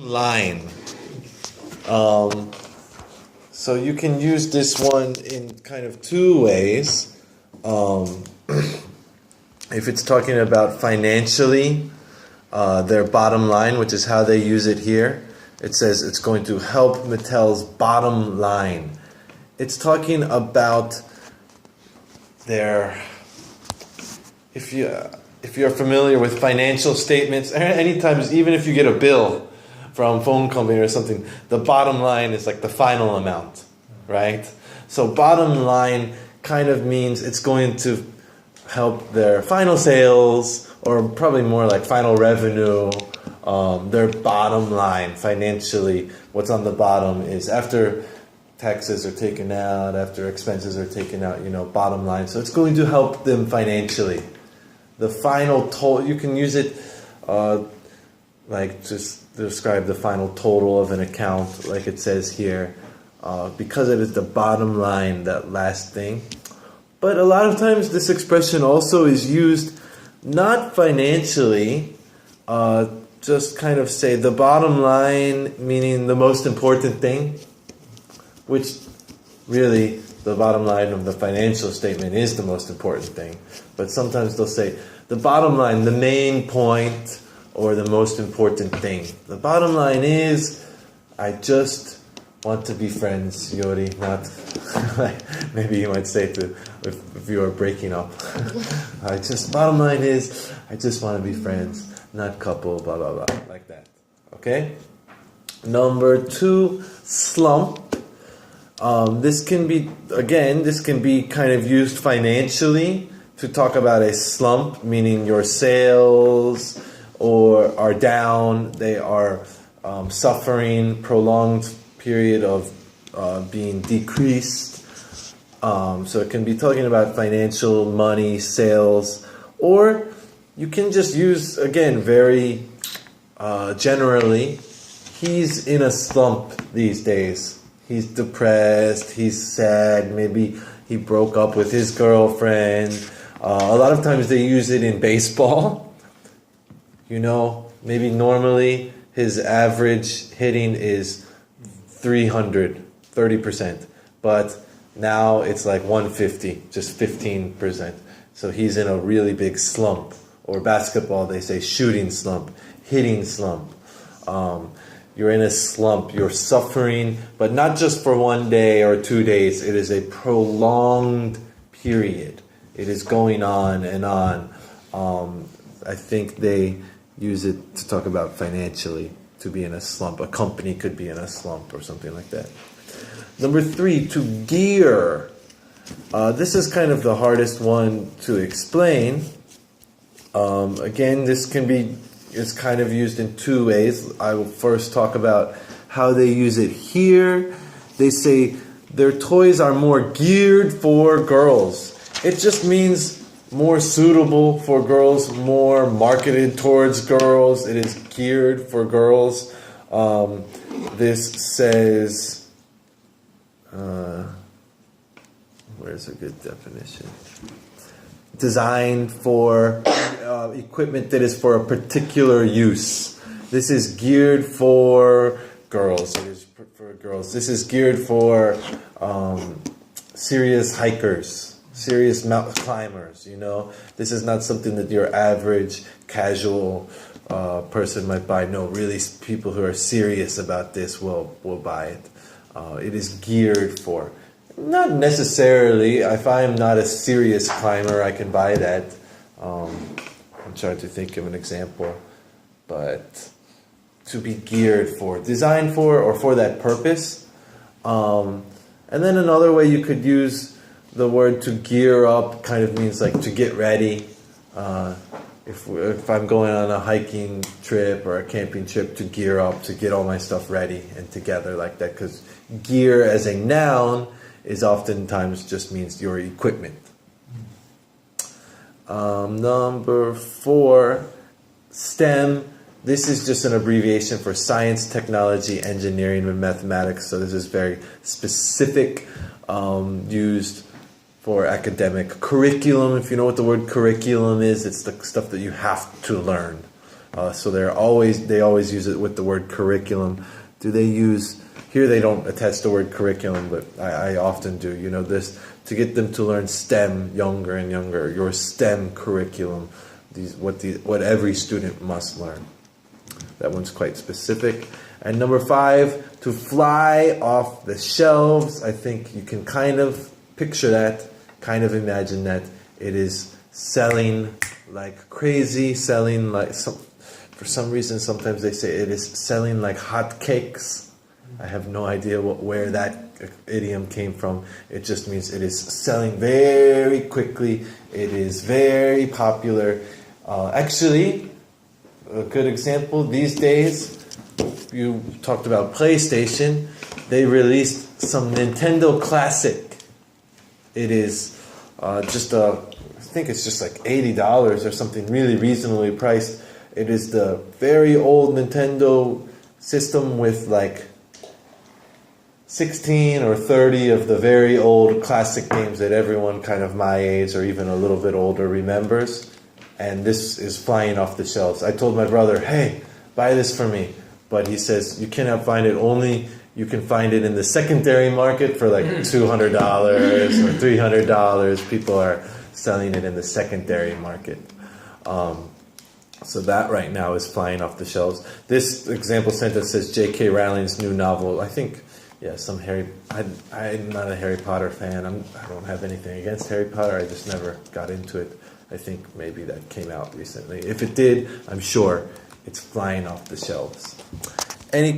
Line. So you can use this one in kind of two ways. If it's talking about financially, their bottom line, which is how they use it here, it says it's going to help Mattel's bottom line. It's talking about their, if you're familiar with financial statements, anytime, even if you get a bill from phone company or something, the bottom line is like the final amount, right? So bottom line kind of means it's going to help their final sales, or probably more like final revenue, their bottom line financially. What's on the bottom is after taxes are taken out, after expenses are taken out, bottom line. So it's going to help them financially. The final total, you can use it like just describe the final total of an account, like it says here, because it is the bottom line, that last thing. But a lot of times this expression also is used not financially, just kind of say the bottom line, meaning the most important thing, which really the bottom line of the financial statement is the most important thing. But sometimes they'll say the bottom line, the main point, or the most important thing. The bottom line is, I just want to be friends, Yori, not, maybe you might say to, if you are breaking up. Bottom line is, I just want to be friends, not couple, blah, blah, blah, like that. Okay? Number 2, slump. This can be kind of used financially to talk about a slump, meaning your sales are down, they are suffering, prolonged period of being decreased. So it can be talking about financial, money, sales, or you can just use, again, very generally, he's in a slump these days. He's depressed, he's sad, maybe he broke up with his girlfriend. A lot of times they use it in baseball. Maybe normally his average hitting is 30%, but now it's like 150, just 15%. So he's in a really big slump. Or basketball, they say shooting slump, hitting slump. You're in a slump, you're suffering, but not just for 1 day or 2 days. It is a prolonged period. It is going on and on. I think they use it to talk about financially, to be in a slump. A company could be in a slump or something like that. Number 3, to gear. This is kind of the hardest one to explain. Again, this is kind of used in 2 ways. I will first talk about how they use it here. They say their toys are more geared for girls. It just means more suitable for girls, more marketed towards girls. It is geared for girls. This says, where's a good definition? Designed for equipment that is for a particular use. This is geared for girls. It is for girls. This is geared for serious hikers, serious mountain climbers. This is not something that your average casual person might buy. No, really, people who are serious about this will buy it. It is geared for. Not necessarily. If I am not a serious climber, I can buy that. I'm trying to think of an example. But to be geared for, designed for, or for that purpose. And then another way you could use the word to gear up kind of means like to get ready. If I'm going on a hiking trip or a camping trip, to gear up, to get all my stuff ready and together like that. Because gear as a noun is oftentimes just means your equipment. Number 4, STEM. This is just an abbreviation for science, technology, engineering, and mathematics. So this is very specific, used for academic curriculum. If you know what the word curriculum is, it's the stuff that you have to learn. So they always use it with the word curriculum. Do they use, here they don't attach the word curriculum, but I often do, this, to get them to learn STEM younger and younger, your STEM curriculum, what every student must learn. That one's quite specific. And number 5, to fly off the shelves. I think you can kind of picture that, kind of imagine that. It is selling like crazy, selling like for some reason sometimes they say it is selling like hotcakes. I have no idea where that idiom came from. It just means it is selling very quickly. It is very popular. Actually, a good example these days, you talked about PlayStation. They released some Nintendo Classic. It is I think it's just like $80 or something, really reasonably priced. It is the very old Nintendo system with like 16 or 30 of the very old classic games that everyone kind of my age or even a little bit older remembers. And this is flying off the shelves. I told my brother, hey, buy this for me. But he says, you cannot find it, only you can find it in the secondary market for like $200 or $300. People are selling it in the secondary market. So that right now is flying off the shelves. This example sentence says J.K. Rowling's new novel. I think, I'm not a Harry Potter fan. I don't have anything against Harry Potter. I just never got into it. I think maybe that came out recently. If it did, I'm sure it's flying off the shelves. Any